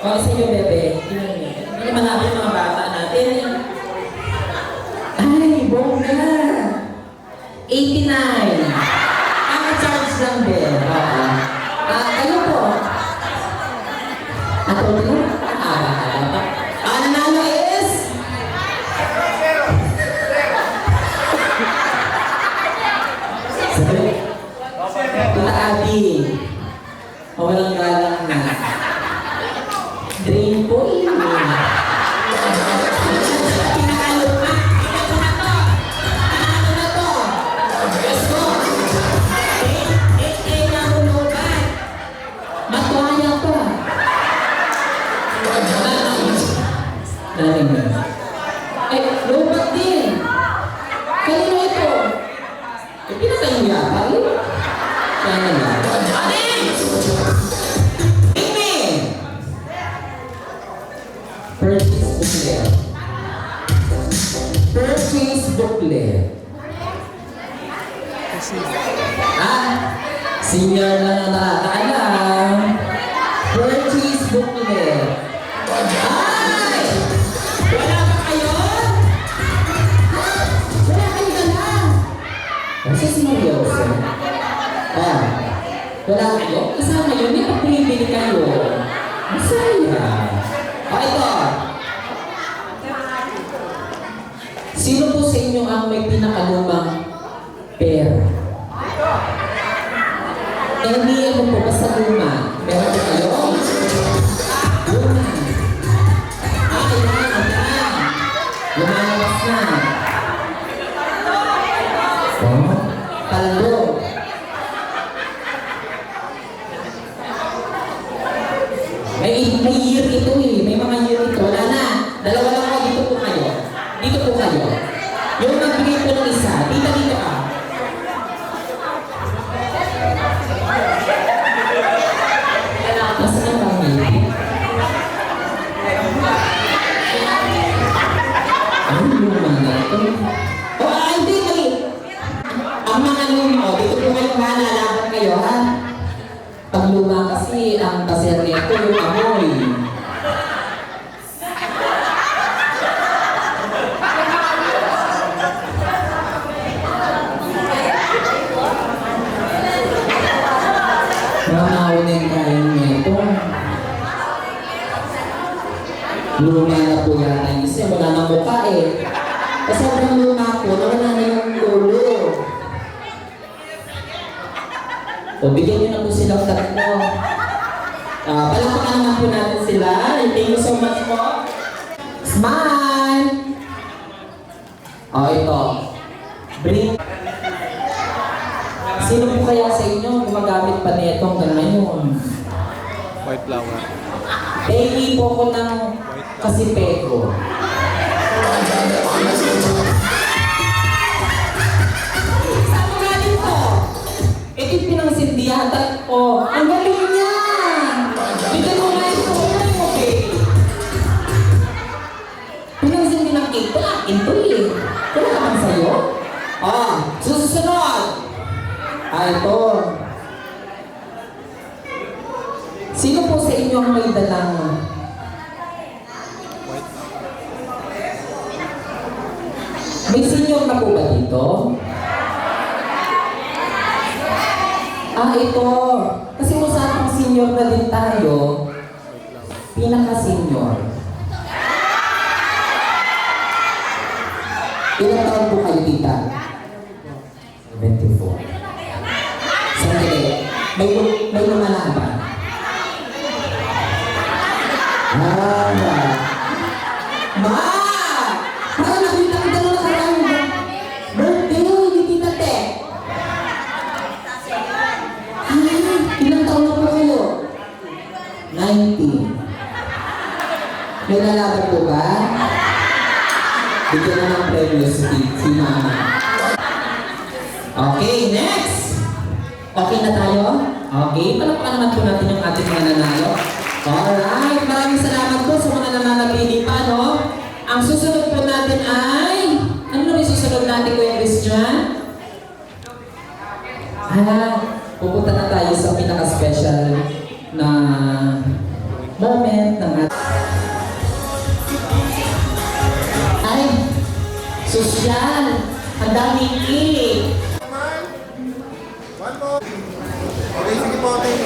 Speaker 3: O, sa inyo bebe. Hindi naman natin yung mga bata natin. Ay, bongga. 89. Ang charge lang din. Kayo po. Ako ito? Ang nanalo is? Sabi? Tutaadi. Walang galang na. Drain po yun. Eh, lupat din. Kanino ito? Pinatay niya, pari? Kaya na lang. Amen! Purchase booklet. Purchase booklet. Senior na nakakaalam. Purchase booklet. Ay! Wala ba kayo? Wala kayo na. Kasi seryoso. Wala kayo? Kasama yun, may pag-bili kayo. Masaya. Ito. Sino po sa inyo ang may pinakalumang pera? Hindi ako po basta luma. Meron po kayo? Luma. Ayan. Lumalabas na. Talo. May year ito eh. May mga year ito. Wala na. Dalawa lang ako. Dito po kayo. Dito kayo ha, lalaban kayo ha. Pag luma kasi, ang paser nito yung amoy. Mamaunin kayo nito. Luma na po yata yung isa, wala na mukha eh. Kasi sobrang luma po, nawala na yung ulo. O, bigyan niyo na po silang tatlo. Palakpakan naman po natin sila. Thank you so much po. Smile! O, ito. Bring. Sino po kaya sa inyo gumagamit pa nito hanggang ngayon?
Speaker 6: White flower.
Speaker 3: Baby po ko ng kasipeko. Saan nga dito? Ito yung pinangsindihan. Oh, ang galing niya! Dito mo nga ito. Okay. Pinangsindi ng ito. Ito eh. Wala ka man sa'yo? Susunod! Ito. Sino po sa inyo ang may dalang may senior na po ba dito? Ito. Kasi usapang senior na din tayo. Pinaka-senior. Ilang taon po kayo, tita? 24. Sandali. May lumalaban. Ma! Parang nakita kita nung nakaraan. Birthday, hindi kita te. Ilang taon na po kayo? 90. May nalaban po ba? Bigyan na ng premyo si Mama. Okay, next! Okay na tayo? Okay, palakpakan naman po natin yung ating mga nanalo. Alright, maraming salamat po sa mga nananapili pa, no? Ang susunod po natin ay... Ano na yung susunod natin, Kuya Christian? Pupunta na tayo sa pinaka-special na moment ng ating... Ay! Sosyal! Ang daming cake!
Speaker 6: One more. Okay, sige po, okay.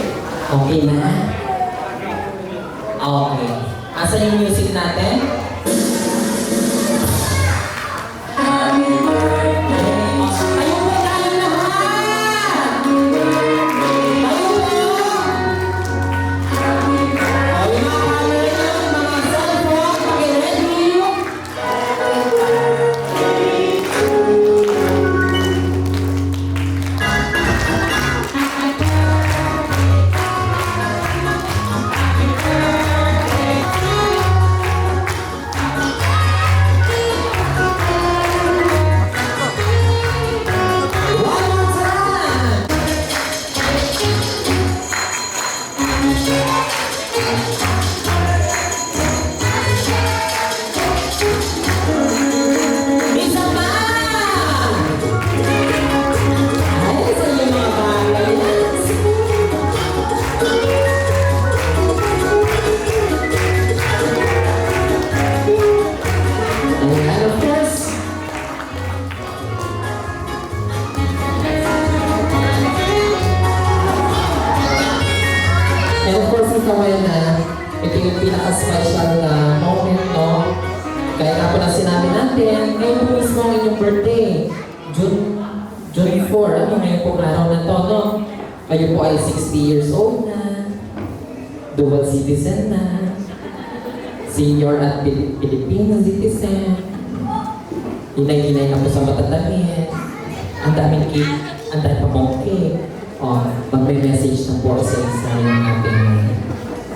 Speaker 3: Okay na? Okay. Asa yung music natin? Happy birthday! Ayun po tayo lahat! Ayun po! Ayun mga camera, mga cellphone, pag-ready! One more time! Isa pa! Ay, sa inyo mga bagay. And of course, ito ngayon na ito yung pinaka-special na moment, no? Kaya nga po na sinabi natin, ngayon po mismo ang inyong birthday. June 4, ano ngayon po araw na to, no? Kayo po ay 60 years old na, dual citizen na, senior at Filipino citizen, hinay-hinay na po sa matatangin, ang daming cake, ang daming pamong cake. Magme-message na po sa isa yung ating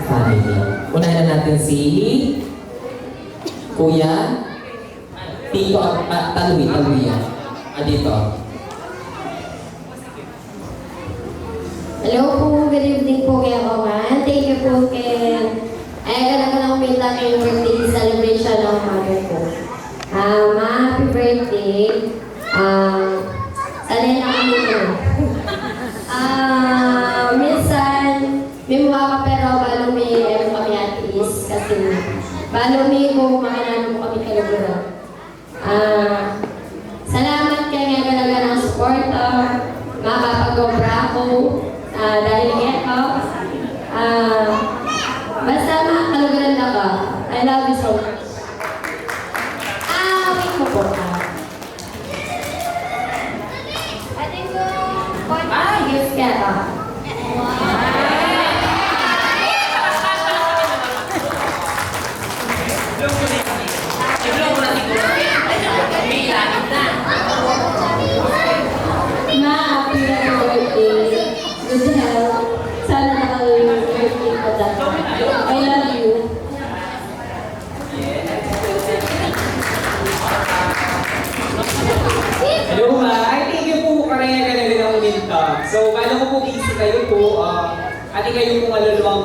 Speaker 3: family. Unahin na natin si Kuya Tito at Talwi yan. Dito.
Speaker 7: Hello po, good evening po kay Oman. Thank you po kay... Ay, ka na kumita kayong birthday celebration ng mother ko. Happy birthday. Sanay na kami po. Minsan, may mukha ka pero balo may meron kami at least kasi balo may kung makanano mo kami kaluguro. Salamat kay nga talaga ng supporter, makapag-obra ako, dahil ito. Basta makaluguran na ka. I love you so much. Wait mo po. Yes, ka. Happy birthday. Good health. Sana nakal-birthday ka dyan. I love you.
Speaker 4: Hello, hi. Thank you po karaya ka na rin ang uminta. So, bala ko po busy kayo po. Ati kayo po maluluwang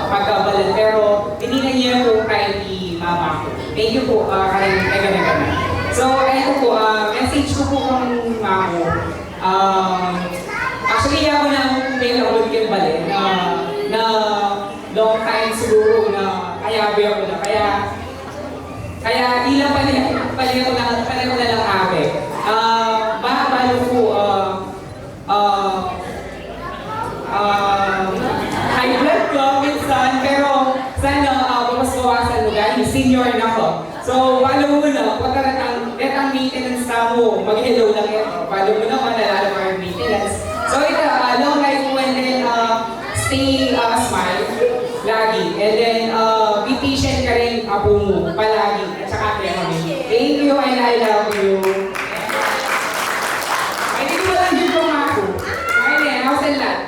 Speaker 4: pagkabalan. Pero, hindi na niya po kahit i-mama ko. Thank you po karaya ka na gana. So, ayun po, message ko po kung ako. Actually, ako na mail ako kay Balen na long time siguro na kayabi ako na. Kaya ilang pali ko na lang abe. Balo po, high blood ko minsan, pero sana bawas-bawasan mo dahil senior na ko. So, balo mo na, pagka ang maintenance na mo, mag-hello lang ito. Balo mo na, manalala mo yung maintenance. So, ito, long life mo and then stay smile lagi. And then, be patient ka rin apo mo, palagi. At saka kami. Thank you and I love you. Ay, hindi ko lang dito mga ako. Ay, hindi, ako sa lahat.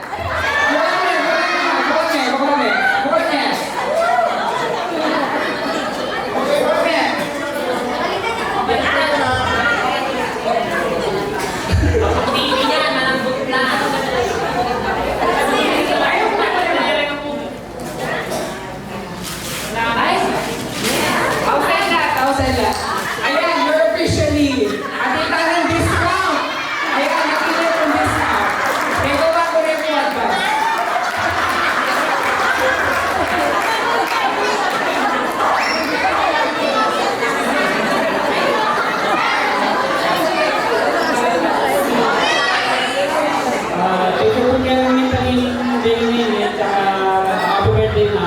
Speaker 4: Ayan, you're officially atita ng discount. Ayan, nakita ng discount. Kaya gawa ko rin yung advance.
Speaker 10: Ito po kaya namin tanging day at happy birthday na.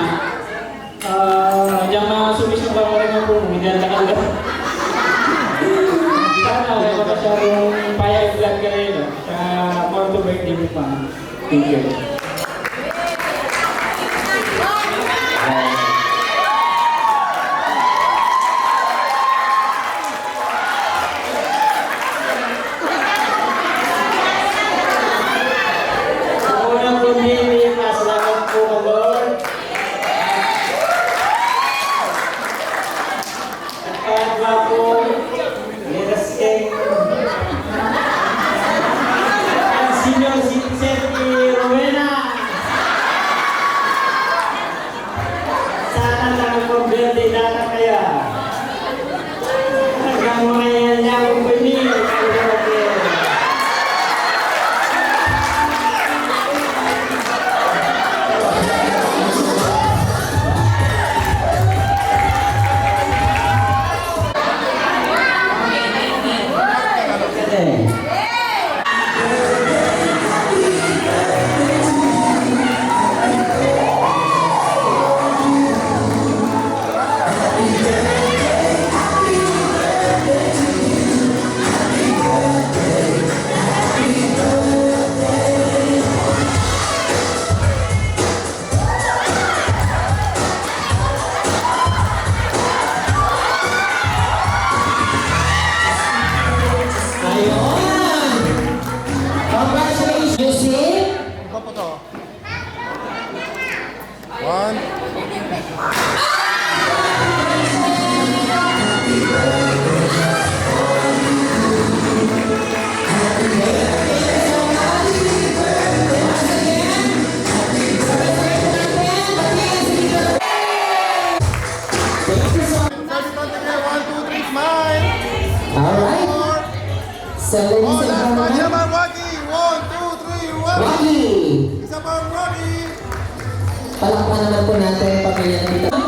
Speaker 10: Diyan mga sumisong ba rin ang puno, hindi ang lakal lang. Sana wala ka masyadong payag-vlog ka rin. More to birthday mo pa. Thank you. Unang kundi, salamat po, Lord. At po, Mirasking. At senior citizen ni Rowena. Sana nakapag-birthday na kaya. Hanggang mga niya kung pwede.
Speaker 6: Ano po to? One. One, two, three, smile.
Speaker 3: Alright. So, ladies and gentlemen,
Speaker 6: Pajaman Wagi. 1, 2, 3, 1. naman, Ronnie.
Speaker 3: Palakpan naman po natin pamilya ng Tita.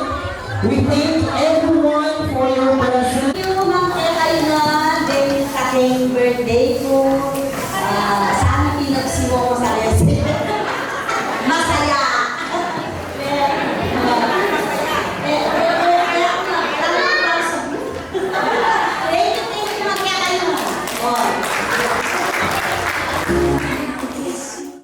Speaker 3: We thank